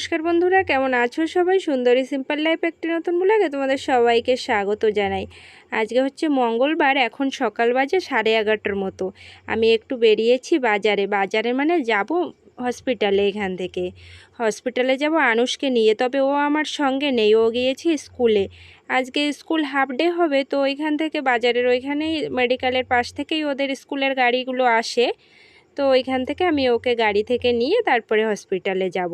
নমস্কার বন্ধুরা, কেমন আছো সবাই? সুন্দরী সিম্পল লাইফ একটি নতুন ব্লগে তোমাদের সবাইকে স্বাগত জানাই। আজকে হচ্ছে মঙ্গলবার, এখন সকাল বাজে 11:30 মতো। আমি একটু বেরিয়েছি বাজারে মানে যাব হসপিটালে। এখান থেকে হসপিটালে যাব আনুষকে নিয়ে, তবে ও আমার সঙ্গে নেই, ও গিয়েছি স্কুলে। আজকে স্কুল হাফ ডে হবে, তো ওইখান থেকে বাজারের ওইখানেই মেডিকেলের পাশ থেকেই ওদের স্কুলের গাড়িগুলো আসে। তো ওইখান থেকে আমি ওকে গাড়ি থেকে নিয়ে তারপরে হসপিটালে যাব।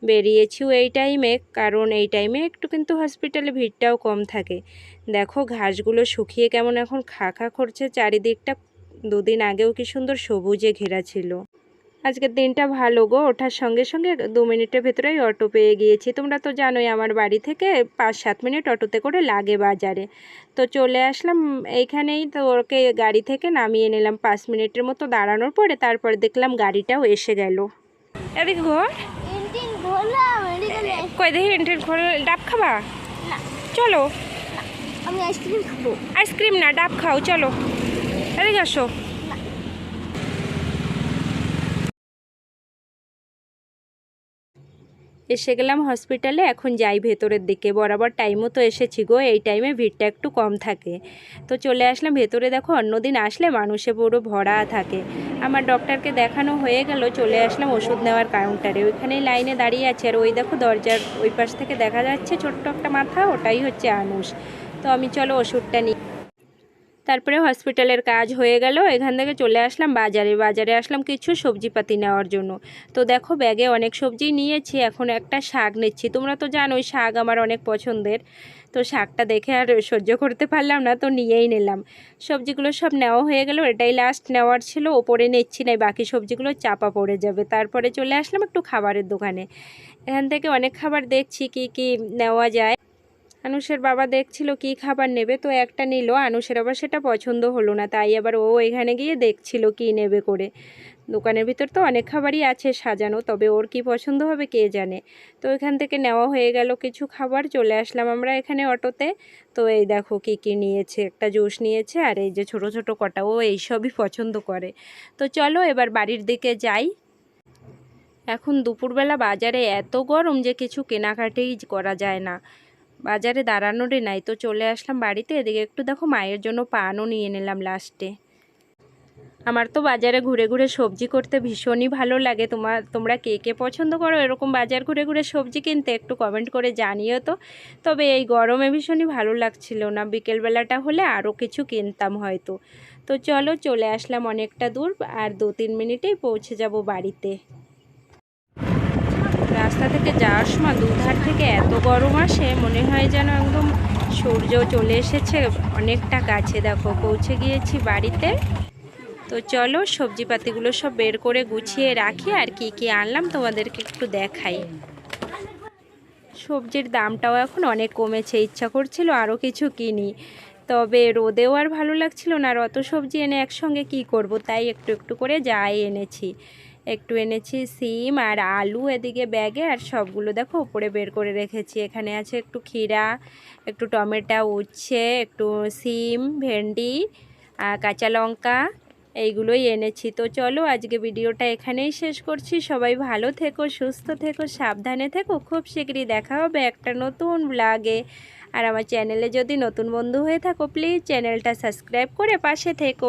বেরিয়েছিও এই টাইমে, কারণ এই টাইমে একটু কিন্তু হসপিটালে ভিড়টাও কম থাকে। দেখো ঘাসগুলো শুকিয়ে কেমন এখন খা খা করছে চারিদিকটা। দুদিন আগেও কি সুন্দর সবুজে ঘেরা ছিল। আজকের দিনটা ভালো গো, ওঠার সঙ্গে সঙ্গে 2 মিনিটের ভেতরেই অটো পেয়ে গিয়েছি। তোমরা তো জানোই আমার বাড়ি থেকে 5-7 মিনিট অটোতে করে লাগে বাজারে। তো চলে আসলাম এইখানেই, তো ওকে গাড়ি থেকে নামিয়ে নিলাম। 5 মিনিটের মতো দাঁড়ানোর পরে তারপর দেখলাম গাড়িটাও এসে গেল। এদিকে ঘর কই দেখি এন্ট্রি খোল। ডাব খাবা? চলো। আমি আইসক্রিম খাবো। আইসক্রিম না, ডাব খাও, চলো এদিকে আসো। এসে গেলাম হসপিটালে, এখন যাই ভেতরের দিকে। বরাবর টাইমও তো এসেছি গো, এই টাইমে ভিড়টা একটু কম থাকে। তো চলে আসলাম ভেতরে। দেখো অন্যদিন আসলে মানুষে পুরো ভরা থাকে। আমার ডক্টরকে দেখানো হয়ে গেল, চলে আসলাম ওষুধ নেওয়ার কাউন্টারে। ওইখানেই লাইনে দাঁড়িয়ে আছে, আর ওই দেখো দরজার ওই পাশ থেকে দেখা যাচ্ছে ছোট্ট একটা মাথা, ওটাই হচ্ছে আনুষ। তো আমি চলো ওষুধটা নিই। তারপরে হসপিটালের কাজ হয়ে গেল, এখান থেকে চলে আসলাম বাজারে আসলাম কিছু সবজিপাতি নেওয়ার জন্য। তো দেখো ব্যাগে অনেক সবজি নিয়েছি, এখন একটা শাক নিচ্ছি। তোমরা তো জানোই শাক আমার অনেক পছন্দের। তো শাকটা দেখে আর সহ্য করতে পারলাম না, তো নিয়েই নিলাম। সবজিগুলো সব নেওয়া হয়ে গেল, এটাই লাস্ট নেওয়ার ছিল। ওপরে নিচ্ছি না, বাকি সবজিগুলো চাপা পড়ে যাবে। তারপরে চলে আসলাম একটু খাবারের দোকানে। এখান থেকে অনেক খাবার দেখছি কি কি নেওয়া যায়। আনুষের বাবা দেখছিল কি খাবার নেবে, তো একটা নিল। আনুষের আবার সেটা পছন্দ হলো না, তাই আবার ও এখানে গিয়ে দেখছিল কি নেবে করে। দোকানের ভিতর তো অনেক খাবারই আছে সাজানো, তবে ওর কি পছন্দ হবে কে জানে। তো এখান থেকে নেওয়া হয়ে গেল কিছু খাবার। চলে আসলাম আমরা এখানে অটোতে। তো এই দেখো কি কি নিয়েছে, একটা জুস নিয়েছে, আর এই যে ছোট ছোট কটা, ও এইসবই পছন্দ করে। তো চলো এবার বাড়ির দিকে যাই। এখন দুপুরবেলা বাজারে এত গরম যে কিছু কেনাকাটিই করা যায় না, বাজারে দাঁড়ানোরই নাই। তো চলে আসলাম বাড়িতে। এদিকে একটু দেখো মায়ের জন্য পানও নিয়ে নিলাম লাস্টে। আমার তো বাজারে ঘুরে ঘুরে সবজি করতে ভীষণই ভালো লাগে। তোমরা কে কে পছন্দ করো এরকম বাজার ঘুরে ঘুরে সবজি কিনতে, একটু কমেন্ট করে জানিও তো। তবে এই গরমে ভীষণই ভালো লাগছিল না, বিকেলবেলাটা হলে আরও কিছু কিনতাম হয়তো। তো চলো চলে আসলাম অনেকটা দূর, আর 2-3 মিনিটেই পৌঁছে যাব বাড়িতে। রাস্তা থেকে যাওয়ার সময় দুধার থেকে এত গরম আসে, মনে হয় যেন একদম সূর্য চলে এসেছে অনেকটা কাছে। দেখো পৌঁছে গিয়েছি বাড়িতে। তো চলো সবজিপাতিগুলো সব বের করে গুছিয়ে রাখি, আর কি কি আনলাম তোমাদেরকে একটু দেখাই। সবজির দামটাও এখন অনেক কমেছে, ইচ্ছা করছিল আরও কিছু কিনি, তবে রোদেও আর ভালো লাগছিল না, আর অত সবজি এনে একসঙ্গে কি করব, তাই একটু একটু করে যাই এনেছি। একটু এনেছি সিম আর আলু এদিকে ব্যাগে, আর সবগুলো দেখো উপরে বের করে রেখেছি। এখানে আছে একটু ক্ষীরা, একটু টমেটো, উচ্ছে, একটু সিম, ভেন্ডি, কাঁচা লঙ্কা, এইগুলোই এনেছি। তো চলো আজকে ভিডিওটা এখানেই শেষ করছি। সবাই ভালো থেকো, সুস্থ থেকো, সাবধানে থেকো। খুব শীঘ্রই দেখা হবে একটা নতুন ব্লগে। আর আমার চ্যানেলে যদি নতুন বন্ধু হয়ে থাকো, প্লিজ চ্যানেলটা সাবস্ক্রাইব করে পাশে থেকো।